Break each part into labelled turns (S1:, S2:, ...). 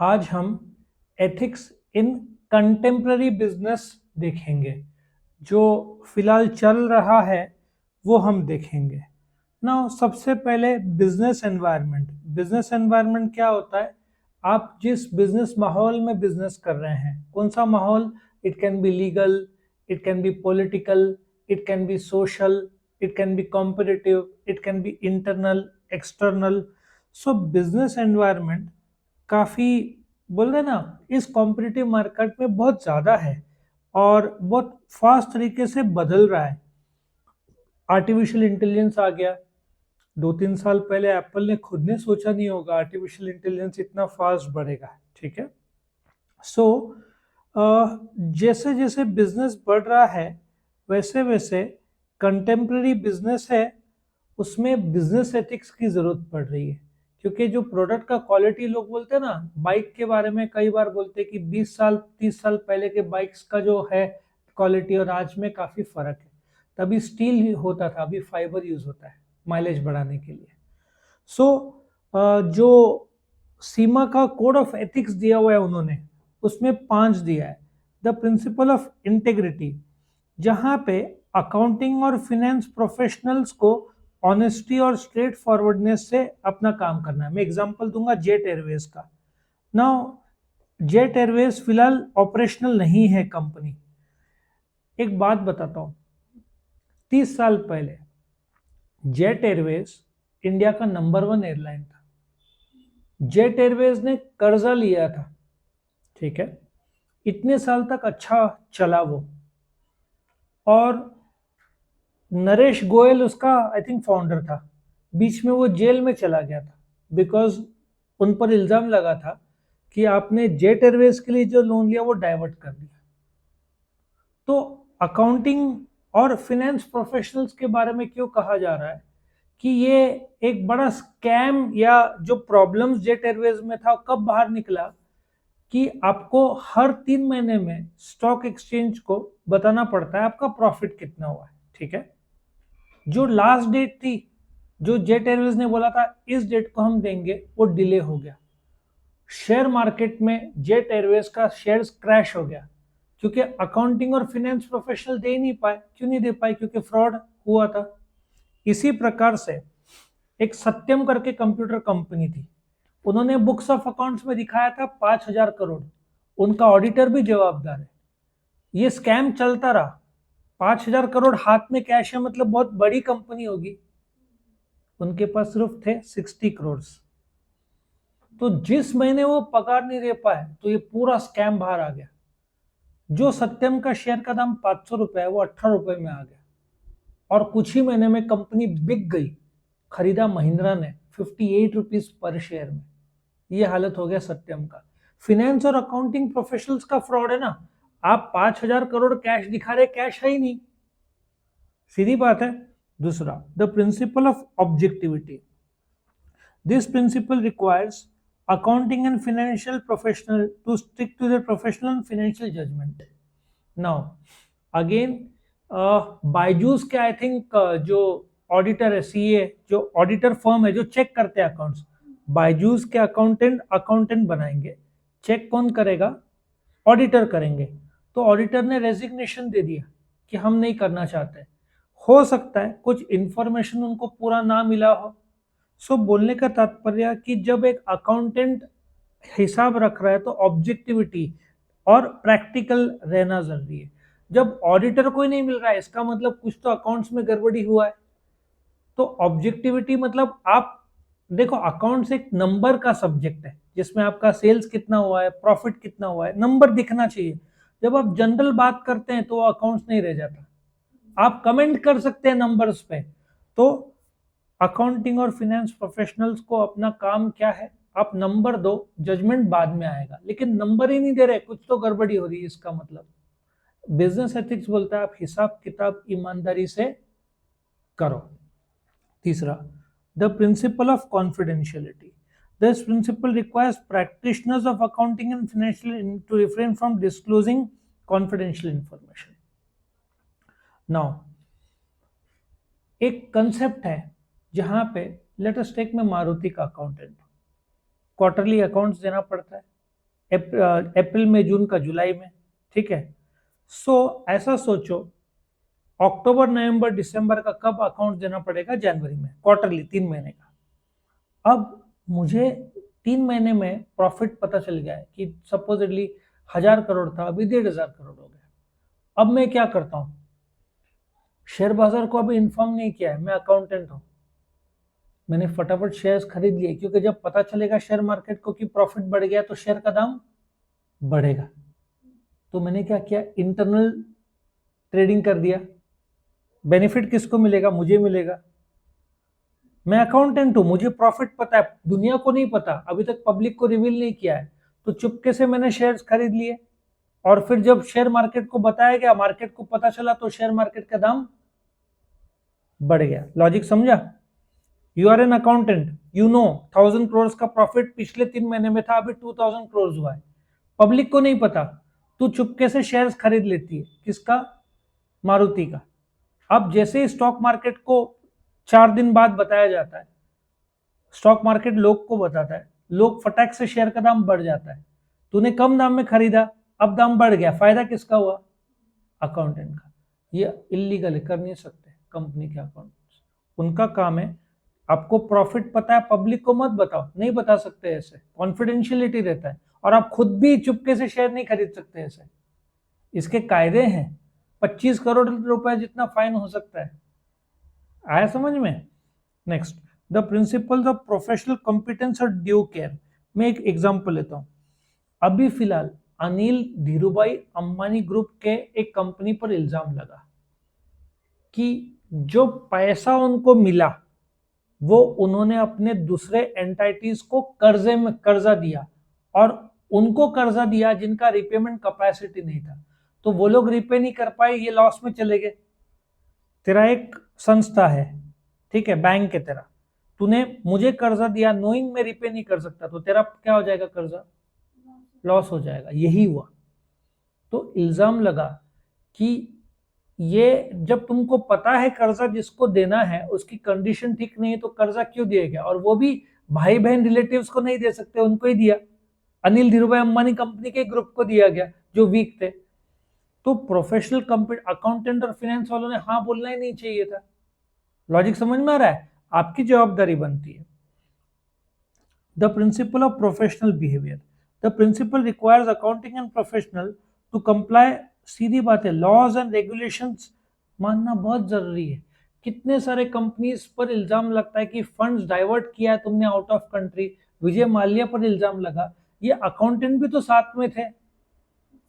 S1: आज हम ethics in contemporary business देखेंगे। जो फिलहाल चल रहा है वो हम देखेंगे ना। सबसे पहले बिजनेस एनवायरनमेंट क्या होता है? आप जिस बिजनेस माहौल में बिजनेस कर रहे हैं, कौन सा माहौल? It can be legal, it can be political, it can be social, it can be competitive, it can be internal, external. So business environment काफी, बोल रहे ना, इस कॉम्पिटिटिव मार्केट में बहुत ज्यादा है और बहुत फास्ट तरीके से बदल रहा है। आर्टिफिशियल इंटेलिजेंस आ गया। 2-3 साल पहले एप्पल ने खुद ने सोचा नहीं होगा आर्टिफिशियल इंटेलिजेंस इतना फास्ट बढ़ेगा। ठीक है। सो जैसे जैसे बिजनेस बढ़ रहा है वैसे वैसे कंटेम्प्रेरी बिजनेस है उसमें बिजनेस एथिक्स की जरूरत पड़ रही है। क्योंकि जो प्रोडक्ट का क्वालिटी, लोग बोलते हैं ना, बाइक के बारे में कई बार बोलते हैं कि 20 साल 30 साल पहले के बाइक्स का जो है क्वालिटी और आज में काफी फर्क है। तभी स्टील ही होता था, अभी फाइबर यूज होता है माइलेज बढ़ाने के लिए। सो जो सीमा का कोड ऑफ एथिक्स दिया हुआ है उन्होंने, उसमें 5 दिया है। द प्रिंसिपल ऑफ इंटेग्रिटी, जहां पे अकाउंटिंग और फिनेंस प्रोफेशनल्स को ऑनेस्टी और स्ट्रेट फॉरवर्डनेस से अपना काम करना है। मैं एग्जांपल दूंगा जेट एयरवेज का। नाउ जेट एयरवेज फिलहाल ऑपरेशनल नहीं है कंपनी। एक बात बताता हूँ, 30 साल पहले जेट एयरवेज इंडिया का नंबर 1 एयरलाइन था। जेट एयरवेज ने कर्जा लिया था, ठीक है, इतने साल तक अच्छा चला वो। और नरेश गोयल उसका आई थिंक फाउंडर था। बीच में वो जेल में चला गया था बिकॉज उन पर इल्जाम लगा था कि आपने जेट एयरवेज के लिए जो लोन लिया वो डाइवर्ट कर दिया। तो अकाउंटिंग और फिनेंस प्रोफेशनल्स के बारे में क्यों कहा जा रहा है कि ये एक बड़ा स्कैम, या जो प्रॉब्लम्स जेट एयरवेज में था कब बाहर निकला कि आपको हर 3 महीने में स्टॉक एक्सचेंज को बताना पड़ता है आपका प्रॉफिट कितना हुआ है। ठीक है। जो लास्ट डेट थी, जो जेट एयरवेज ने बोला था इस डेट को हम देंगे, वो डिले हो गया। शेयर मार्केट में जेट एयरवेज का शेयर्स क्रैश हो गया क्योंकि अकाउंटिंग और फाइनेंस प्रोफेशनल दे नहीं पाए। क्यों नहीं दे पाए? क्योंकि फ्रॉड हुआ था। इसी प्रकार से एक सत्यम करके कंप्यूटर कंपनी थी, उन्होंने बुक्स ऑफ अकाउंट्स में दिखाया था 5,000 करोड़। उनका ऑडिटर भी जवाबदार है। ये स्कैम चलता रहा। 5,000 करोड़ हाथ में कैश है, मतलब बहुत बड़ी कंपनी होगी। उनके पास सिर्फ थे 60 करोड़। तो जिस महीने वो पगार नहीं दे पाए तो ये पूरा स्कैम बाहर आ गया। जो सत्यम का शेयर का दाम 500 रुपए है वो 18 रुपए में आ गया और कुछ ही महीने में कंपनी बिक गई। खरीदा महिंद्रा ने 58 रुपीज पर शेयर में। ये हालत हो गया सत्यम का। फिनेंस और अकाउंटिंग प्रोफेशनल्स का फ्रॉड है ना। आप 5,000 करोड़ कैश दिखा रहे, कैश है ही नहीं, सीधी बात है। दूसरा, the principle of objectivity. This principle requires accounting and financial professional to stick to their professional and financial judgment. Now, again, Byju's के आई थिंक जो ऑडिटर है, सीए, जो ऑडिटर फर्म है जो चेक करते हैं अकाउंट्स, बायजूस के अकाउंटेंट बनाएंगे। चेक कौन करेगा? ऑडिटर करेंगे। तो ऑडिटर ने रेजिग्नेशन दे दिया कि हम नहीं करना चाहते। हो सकता है कुछ इंफॉर्मेशन उनको पूरा ना मिला हो। सो बोलने का तात्पर्य कि जब एक अकाउंटेंट हिसाब रख रहा है तो ऑब्जेक्टिविटी और प्रैक्टिकल रहना जरूरी है। जब ऑडिटर को ही नहीं मिल रहा है इसका मतलब कुछ तो अकाउंट्स में गड़बड़ी हुआ है। तो ऑब्जेक्टिविटी मतलब, आप देखो, अकाउंट्स एक नंबर का सब्जेक्ट है जिसमें आपका सेल्स कितना हुआ है, प्रॉफिट कितना हुआ है, नंबर दिखना चाहिए। जब आप जनरल बात करते हैं तो वो अकाउंट्स नहीं रह जाता। आप कमेंट कर सकते हैं नंबर्स पे। तो अकाउंटिंग और फाइनेंस प्रोफेशनल्स को अपना काम क्या है? आप नंबर दो, जजमेंट बाद में आएगा। लेकिन नंबर ही नहीं दे रहे, कुछ तो गड़बड़ी हो रही है इसका मतलब। बिजनेस एथिक्स बोलता है आप हिसाब किताब ईमानदारी से करो। तीसरा, the principle of confidentiality. This principle requires practitioners of accounting and financial to refrain from disclosing confidential information. Now, एक कंसेप्ट है जहां पे, लेट अस टेक, में मारुति का अकाउंटेंट, क्वार्टरली अकाउंट्स देना पड़ता है। अप्रैल में, जून का जुलाई में, ठीक है। सो ऐसा सोचो, अक्टूबर नवंबर दिसंबर का कब अकाउंट देना पड़ेगा? जनवरी में, क्वार्टरली, 3 महीने का। अब मुझे 3 महीने में प्रॉफिट पता चल गया है कि सपोजिटली 1000 करोड़ था, अभी 1500 करोड़ हो गया। अब मैं क्या करता हूं? शेयर बाजार को अभी इन्फॉर्म नहीं किया है, मैं अकाउंटेंट हूं, मैंने फटाफट शेयर्स खरीद लिए, क्योंकि जब पता चलेगा शेयर मार्केट को कि प्रॉफिट बढ़ गया तो शेयर का दाम बढ़ेगा। तो मैंने क्या किया? इंटरनल ट्रेडिंग कर दिया। बेनिफिट किसको मिलेगा? मुझे मिलेगा। मैं अकाउंटेंट हूं, मुझे प्रॉफिट पता है, दुनिया को नहीं पता, अभी तक पब्लिक को रिवील नहीं किया है। तो चुपके से मैंने शेयर्स खरीद लिए, और फिर जब शेयर मार्केट को बताया गया, मार्केट को पता चला, तो शेयर मार्केट का दाम बढ़ गया। लॉजिक समझा? You are an accountant, you know 1000 crore का प्रॉफिट पिछले 3 महीने में था, अभी 2000 करोड़ हुआ है, पब्लिक को नहीं पता, तू चुपके से शेयर्स खरीद लेती है। किसका? मारुति का। अब जैसे ही स्टॉक मार्केट को 4 दिन बाद बताया जाता है, स्टॉक मार्केट लोग को बताता है, लोग फटाक से शेयर का दाम बढ़ जाता है। तूने कम दाम में खरीदा, अब दाम बढ़ गया, फायदा किसका हुआ? अकाउंटेंट का। ये इलीगल है, कर नहीं सकते कंपनी के अकाउंट। उनका काम है, आपको प्रॉफिट पता है, पब्लिक को मत बताओ, नहीं बता सकते ऐसे, कॉन्फिडेंशियलिटी रहता है। और आप खुद भी चुपके से शेयर नहीं खरीद सकते ऐसे, इसके कायदे हैं। 25 करोड़ रुपए जितना फाइन हो सकता है। आया समझ में? Next, the principles of professional competence और ड्यू केयर। मैं एक एग्जांपल लेता हूं। अभी फिलहाल अनिल धीरूभाई अंबानी ग्रुप के एक कंपनी पर इल्जाम लगा कि जो पैसा उनको मिला वो उन्होंने अपने दूसरे एंटाइटीज को कर्जे में कर्जा दिया, और उनको कर्जा दिया जिनका रिपेमेंट कैपेसिटी नहीं था, तो वो लोग रिपे नहीं कर पाए, ये लॉस में चले गए। तेरा एक संस्था है, ठीक है, बैंक के तरह, तूने मुझे कर्जा दिया, नोइंग में रिपे नहीं कर सकता, तो तेरा क्या हो जाएगा? कर्जा लॉस हो जाएगा। यही हुआ। तो इल्जाम लगा कि ये जब तुमको पता है कर्जा जिसको देना है उसकी कंडीशन ठीक नहीं है, तो कर्जा क्यों दिया गया? और वो भी भाई बहन रिलेटिव्स को नहीं दे सकते, उनको ही दिया। अनिल धीरूभाई अंबानी कंपनी के ग्रुप को दिया गया जो वीक थे। तो प्रोफेशनल अकाउंटेंट और फाइनेंस वालों ने हाँ बोलना ही नहीं चाहिए था। लॉजिक समझ में आ रहा है? आपकी जवाबदारी बनती है। The principle of professional behaviour. The principle requires accounting and professional to comply. सीधी बात है, लॉज एंड रेगुलेशंस मानना बहुत जरूरी है। कितने सारे कंपनीज पर इल्जाम लगता है कि फंड्स डाइवर्ट किया है तुमने out of country. Vijay Mallya पर इल्जाम लगा, ये अकाउंटेंट भी तो साथ में थे,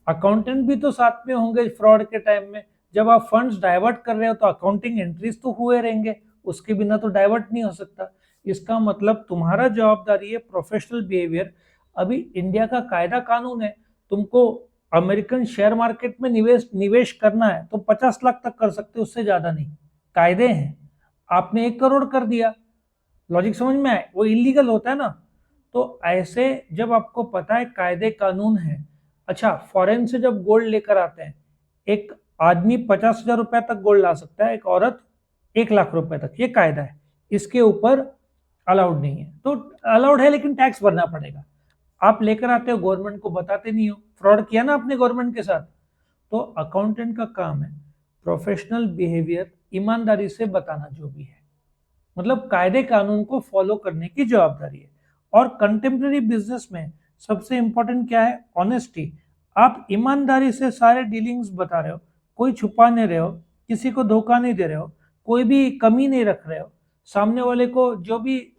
S1: अकाउंटेंट भी तो साथ में होंगे फ्रॉड के टाइम में। जब आप फंड्स डाइवर्ट कर रहे हो तो अकाउंटिंग एंट्रीज तो हुए रहेंगे, उसके बिना तो डाइवर्ट नहीं हो सकता। इसका मतलब तुम्हारा जवाबदारी है प्रोफेशनल बिहेवियर। अभी इंडिया का कायदा कानून है, तुमको अमेरिकन शेयर मार्केट में निवेश करना है तो 50 लाख तक कर सकते हो, उससे ज्यादा नहीं। कायदे हैं। आपने 1 करोड़ कर दिया, लॉजिक समझ में आए? वो इलीगल होता है ना। तो ऐसे जब आपको पता है कायदे कानून है। अच्छा, फॉरेन से जब गोल्ड लेकर आते हैं, एक आदमी 50,000 रुपए तक गोल्ड ला सकता है, एक औरत 1 लाख रुपए तक, ये कायदा है। इसके ऊपर अलाउड नहीं है, तो अलाउड है लेकिन टैक्स भरना पड़ेगा। आप लेकर आते हो, गवर्नमेंट को बताते नहीं हो, फ्रॉड किया ना अपने गवर्नमेंट के साथ। तो अकाउंटेंट का काम है प्रोफेशनल बिहेवियर ईमानदारी से बताना, जो भी है, मतलब कायदे कानून को फॉलो करने की जवाबदारी है। और कंटेम्प्रेरी बिजनेस में सबसे इंपॉर्टेंट क्या है? ऑनेस्टी। आप ईमानदारी से सारे डीलिंग्स बता रहे हो, कोई छुपा नहीं रहे हो, किसी को धोखा नहीं दे रहे हो, कोई भी कमी नहीं रख रहे हो। सामने वाले को जो भी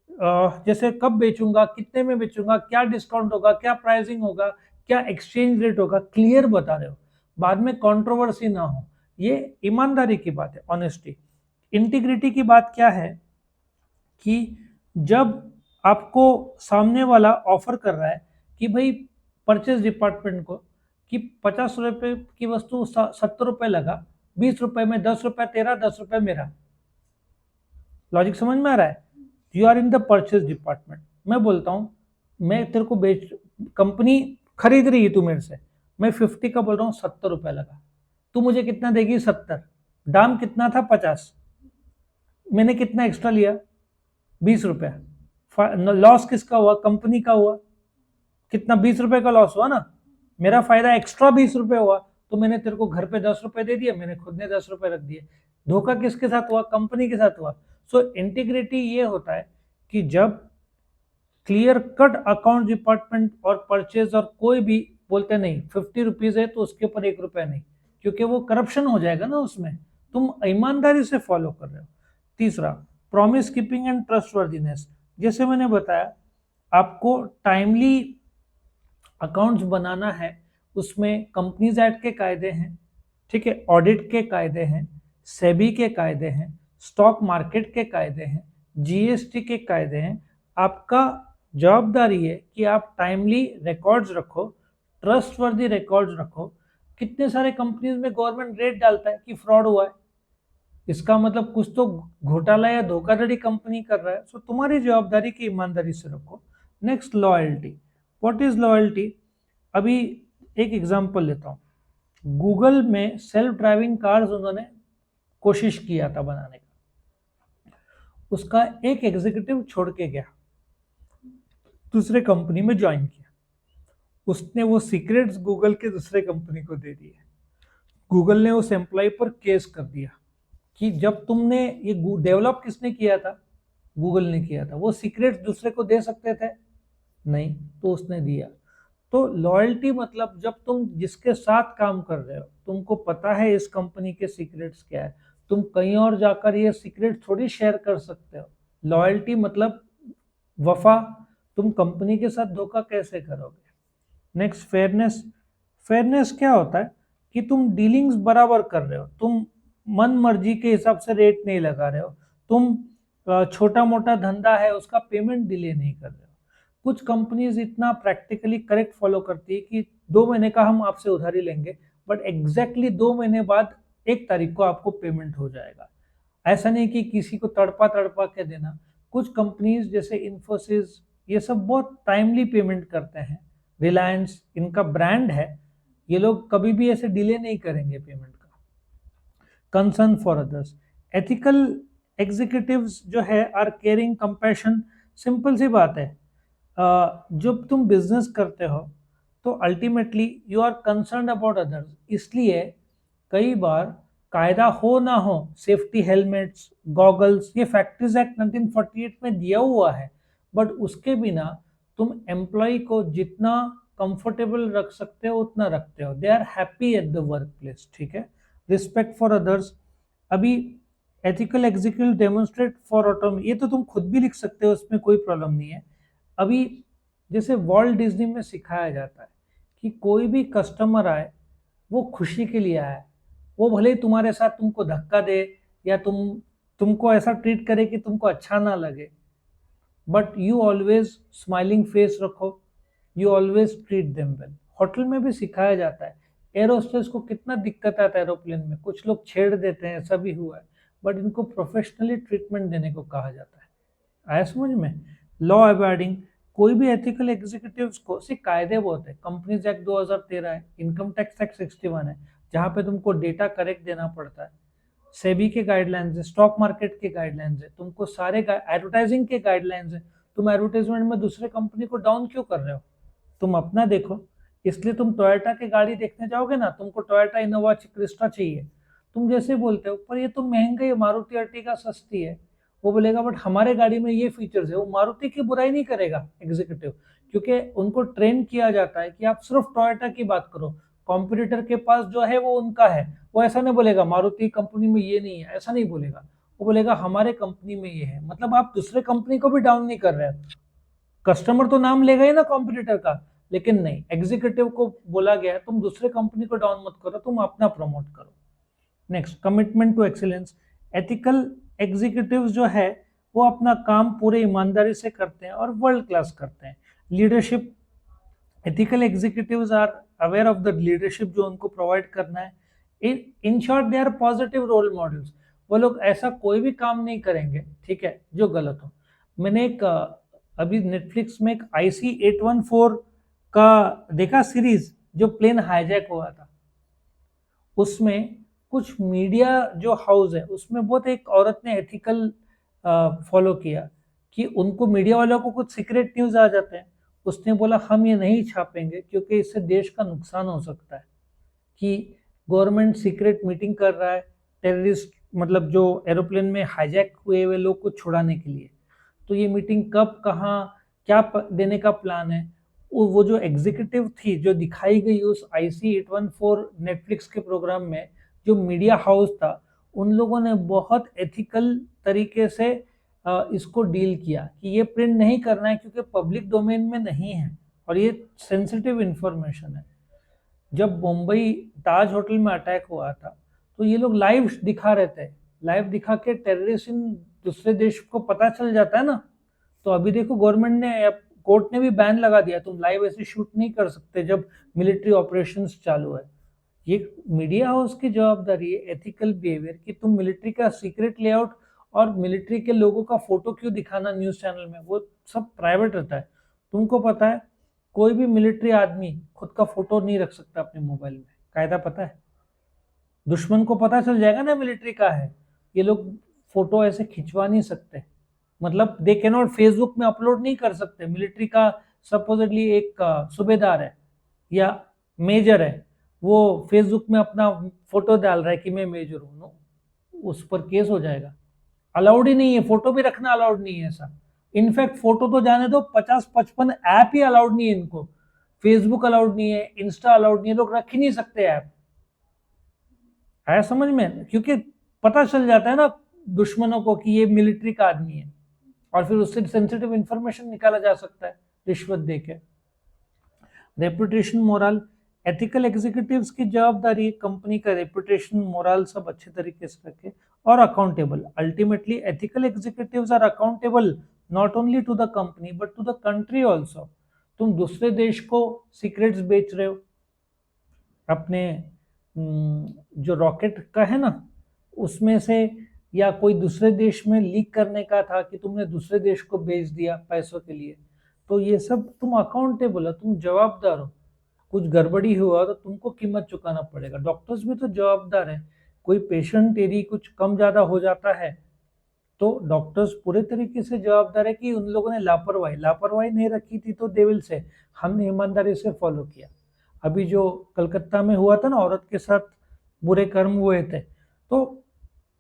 S1: जैसे कब बेचूंगा, कितने में बेचूंगा, क्या डिस्काउंट होगा, क्या प्राइसिंग होगा, क्या एक्सचेंज रेट होगा, क्लियर बता रहे हो, बाद में कंट्रोवर्सी ना हो। ये ईमानदारी की बात है, ऑनेस्टी। इंटीग्रिटी की बात क्या है कि जब आपको सामने वाला ऑफर कर रहा है कि भाई परचेज डिपार्टमेंट को कि 50 रुपए की वस्तु 70 रुपए लगा, 20 रुपए में, 10 रुपए तेरा, 10 रुपए मेरा। लॉजिक समझ में आ रहा है? You are in the purchase department. मैं बोलता हूं, मैं तेरे को कंपनी खरीद रही है तू मेरे से, मैं 50 का बोल रहा हूँ, 70 रुपए लगा, तू मुझे कितना देगी? 70। दाम कितना था? 50। मैंने कितना एक्स्ट्रा लिया? 20 रुपया। लॉस किसका हुआ? कंपनी का हुआ। कितना 20 रुपए का लॉस हुआ ना, मेरा फायदा एक्स्ट्रा 20 रुपए हुआ, तो मैंने तेरे को घर पे 10 रुपए दे दिया, मैंने खुद ने 10 रुपए रख दिए। धोखा किसके साथ हुआ? कंपनी के साथ हुआ। सो इंटीग्रिटी ये होता है कि जब क्लियर कट अकाउंट डिपार्टमेंट और परचेज और कोई भी बोलते नहीं 50 रुपीज है तो उसके ऊपर 1 रुपया नहीं, क्योंकि वो करप्शन हो जाएगा ना उसमें। तुम ईमानदारी से फॉलो कर रहे हो। तीसरा, प्रॉमिस कीपिंग एंड ट्रस्टवर्दीनेस। जैसे मैंने बताया, आपको टाइमली अकाउंट्स बनाना है, उसमें कंपनीज एक्ट के कायदे हैं, ठीक है, ऑडिट के कायदे हैं, सेबी के कायदे हैं, स्टॉक मार्केट के कायदे हैं, जीएसटी के कायदे हैं। आपका जवाबदारी है कि आप टाइमली रिकॉर्ड्स रखो, ट्रस्टवर्दी रिकॉर्ड्स रखो। कितने सारे कंपनीज में गवर्नमेंट रेट डालता है कि फ्रॉड हुआ है, इसका मतलब कुछ तो घोटाला या धोखाधड़ी कंपनी कर रहा है। सो तुम्हारी जवाबदारी की ईमानदारी से रखो। Next, loyalty. What is loyalty? अभी एक एग्जांपल लेता हूँ। गूगल में सेल्फ ड्राइविंग कार्स उन्होंने कोशिश किया था बनाने का, उसका एक एग्जीक्यूटिव छोड़ के गया, दूसरे कंपनी में ज्वाइन किया, उसने वो सीक्रेट्स गूगल के दूसरे कंपनी को दे दिए। गूगल ने उस एम्प्लॉय पर केस कर दिया कि जब तुमने ये डेवलप किसने किया था? गूगल ने किया था। वो सीक्रेट्स दूसरे को दे सकते थे? नहीं, तो उसने दिया। तो लॉयल्टी मतलब जब तुम जिसके साथ काम कर रहे हो, तुमको पता है इस कंपनी के सीक्रेट्स क्या है, तुम कहीं और जाकर ये सीक्रेट थोड़ी शेयर कर सकते हो। लॉयल्टी मतलब वफा। तुम कंपनी के साथ धोखा कैसे करोगे? Next, fairness. फेयरनेस क्या होता है कि तुम डीलिंग्स बराबर कर रहे हो, तुम मन मर्जी के हिसाब से रेट नहीं लगा रहे हो, तुम छोटा मोटा धंधा है उसका पेमेंट डिले नहीं कर रहे हो। कुछ कंपनीज इतना प्रैक्टिकली करेक्ट फॉलो करती है कि 2 महीने का हम आपसे उधारी लेंगे, बट एग्जैक्टली 2 महीने बाद 1 तारीख को आपको पेमेंट हो जाएगा। ऐसा नहीं कि किसी को तड़पा तड़पा के देना। कुछ कंपनीज जैसे इन्फोसिस, ये सब बहुत टाइमली पेमेंट करते हैं। रिलायंस, इनका ब्रांड है, ये लोग कभी भी ऐसे डिले नहीं करेंगे पेमेंट का। Concern for others. Ethical executives जो है आर केयरिंग, कंपैशन। सिंपल सी बात है, जब तुम बिजनेस करते हो तो ultimately you are concern about others. इसलिए कई बार कायदा हो ना हो, सेफ्टी हेलमेट्स, गॉगल्स, ये फैक्ट्रीज एक्ट 1948 में दिया हुआ है, बट उसके बिना तुम एम्प्लॉय को जितना कंफर्टेबल रख सकते हो उतना रखते हो। They are happy at the work place, ठीक है। Respect for others. अभी ethical executive demonstrate for autonomy, ये तो तुम खुद भी लिख सकते हो, उसमें कोई प्रॉब्लम नहीं है। अभी जैसे वॉल्ट डिज्नी में सिखाया जाता है कि कोई भी कस्टमर आए वो खुशी के लिए आए, वो भले ही तुम्हारे साथ तुमको धक्का दे या तुमको ऐसा ट्रीट करे कि तुमको अच्छा ना लगे, but you always smiling face रखो, you always treat them well. Hotel में भी सिखाया जाता है। एरोस्टेस को कितना दिक्कत आता है एरोप्लेन में, कुछ लोग छेड़ देते हैं, ऐसा भी हुआ है, बट इनको प्रोफेशनली ट्रीटमेंट देने को कहा जाता है। आया समझ में? Law abiding. कोई भी एथिकल एग्जीक्यूटिव्स को सिर्फ कायदे बहुत है। कंपनीज एक्ट 2013 है, इनकम टैक्स एक्ट 61 है, जहाँ पे तुमको डेटा करेक्ट देना पड़ता है। सेबी के गाइडलाइंस है, स्टॉक मार्केट के गाइडलाइंस है, तुमको सारे एडवर्टाइजिंग के गाइडलाइंस है। तुम एडवर्टाइजमेंट में दूसरे कंपनी को डाउन क्यों कर रहे हो? तुम अपना देखो। इसलिए तुम टोयोटा की गाड़ी देखने जाओगे ना, तुमको टोयोटा इनोवा क्रिस्टा चाहिए, तुम जैसे बोलते हो पर ये तो महंगा है, मारुति अर्टिगा सस्ती है, वो बोलेगा बट हमारे गाड़ी में ये फीचर्स है। वो मारुति की बुराई नहीं करेगा एग्जीक्यूटिव, क्योंकि उनको ट्रेन किया जाता है कि आप सिर्फ टोयोटा की बात करो, कॉम्पिटिटर के पास जो है वो उनका है। वो ऐसा नहीं बोलेगा मारुति कंपनी में ये नहीं है, ऐसा नहीं बोलेगा। वो बोलेगा हमारे कंपनी में ये है। मतलब आप दूसरे कंपनी को भी डाउन नहीं कर रहे हैं। कस्टमर तो नाम लेगा ही ना कॉम्पिटिटर का, लेकिन नहीं, एग्जीक्यूटिव को बोला गया है तुम दूसरे कंपनी को डाउन मत करो, तुम अपना प्रमोट करो। Next, commitment to excellence. Ethical executives जो है वो अपना काम पूरे ईमानदारी से करते हैं और वर्ल्ड क्लास करते हैं। Leadership. Ethical executives are aware of the leadership जो उनको प्रोवाइड करना है। In short they are positive role models. वो लोग ऐसा कोई भी काम नहीं करेंगे, ठीक है, जो गलत हो। मैंने एक अभी नेटफ्लिक्स में एक IC-814 का देखा सीरीज, जो प्लेन हाईजैक हुआ था। उसमें कुछ मीडिया जो हाउस है उसमें बहुत एक औरत ने एथिकल फॉलो किया कि उनको मीडिया वालों को कुछ सीक्रेट न्यूज आ जाते हैं, उसने बोला हम ये नहीं छापेंगे क्योंकि इससे देश का नुकसान हो सकता है, कि गवर्नमेंट सीक्रेट मीटिंग कर रहा है टेररिस्ट, मतलब जो एरोप्लेन में हाईजैक हुए हुए लोग को छुड़ाने के लिए। तो ये मीटिंग कब, कहाँ, क्या देने का प्लान है, वो जो एग्जीक्यूटिव थी जो दिखाई गई उस IC-814 नेटफ्लिक्स के प्रोग्राम में, जो मीडिया हाउस था, उन लोगों ने बहुत एथिकल तरीके से इसको डील किया कि ये प्रिंट नहीं करना है क्योंकि पब्लिक डोमेन में नहीं है और ये सेंसिटिव इंफॉर्मेशन है। जब मुंबई ताज होटल में अटैक हुआ था तो ये लोग लाइव दिखा रहे थे, लाइव दिखा के टेररिस्ट इन दूसरे देश को पता चल जाता है ना। तो अभी देखो गवर्नमेंट ने, कोर्ट ने भी बैन लगा दिया, तुम लाइव ऐसे शूट नहीं कर सकते जब मिलिट्री ऑपरेशंस चालू है। ये मीडिया हाउस की जवाबदारी है एथिकल बिहेवियर, कि तुम मिलिट्री का सीक्रेट लेआउट और मिलिट्री के लोगों का फोटो क्यों दिखाना न्यूज चैनल में, वो सब प्राइवेट रहता है। तुमको पता है कोई भी मिलिट्री आदमी खुद का फोटो नहीं रख सकता अपने मोबाइल में, कायदा पता है। दुश्मन को पता चल जाएगा ना मिलिट्री का है, ये लोग फोटो ऐसे खिंचवा नहीं सकते, मतलब दे कैन नॉट फेसबुक में अपलोड नहीं कर सकते। मिलिट्री का सपोजिटली एक सूबेदार है या मेजर है, वो फेसबुक में अपना फोटो डाल रहा है कि मैं मेजर हूं, उस पर केस हो जाएगा। अलाउड ही नहीं है, फोटो भी रखना अलाउड नहीं है ऐसा। इनफैक्ट फोटो तो जाने दो, 50-55 ऐप ही अलाउड नहीं है इनको। फेसबुक अलाउड नहीं है, इंस्टा अलाउड नहीं है, लोग रख ही नहीं सकते ऐप। आया समझ में? क्योंकि पता चल जाता है ना दुश्मनों को कि ये मिलिट्री का आदमी है, और फिर उससे सेंसिटिव इंफॉर्मेशन निकाला जा सकता है रिश्वत देके। रेपुटेशन, मोरल, एथिकल एग्जीक्यूटिव्स की जवाबदारी है कंपनी का रेपुटेशन, मोरल सब अच्छे तरीके से रखे, और accountable. Ultimately ethical executives are accountable not only to the company but to the country also. तुम दूसरे देश को सीक्रेट्स बेच रहे हो, अपने जो रॉकेट का है ना उसमें से, या कोई दूसरे देश में लीक करने का था कि तुमने दूसरे देश को बेच दिया पैसों के लिए, तो ये सब तुम अकाउंटेबल हो, तुम जवाबदार हो। कुछ गड़बड़ी हुआ तो तुमको कीमत चुकाना पड़ेगा। डॉक्टर्स भी तो जवाबदार है, कोई पेशेंट यदि कुछ कम ज्यादा हो जाता है तो डॉक्टर्स पूरे तरीके से जवाबदार है कि उन लोगों ने लापरवाही नहीं रखी थी तो दे विल से हमने ईमानदारी से फॉलो किया। अभी जो कलकत्ता में हुआ था ना, औरत के साथ बुरे कर्म हुए थे, तो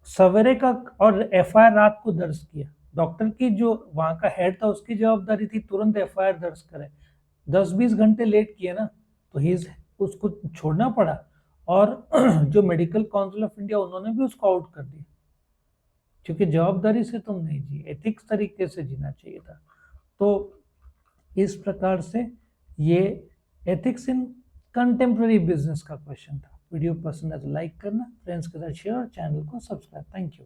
S1: सवेरे का और FIR रात को दर्ज किया। डॉक्टर की जो वहां का हेड था उसकी जवाबदारी थी तुरंत FIR दर्ज करे। 10-20 घंटे लेट किए ना तो ही उसको छोड़ना पड़ा, और जो मेडिकल काउंसिल ऑफ इंडिया उन्होंने भी उसको आउट कर दिया, क्योंकि जवाबदारी से तुम नहीं जी, एथिक्स तरीके से जीना चाहिए था। तो इस प्रकार से ये एथिक्स इन कंटेम्प्रेरी बिजनेस का क्वेश्चन था। वीडियो पसंद है तो लाइक करना, फ्रेंड्स के साथ शेयर और चैनल को सब्सक्राइब। Thank you.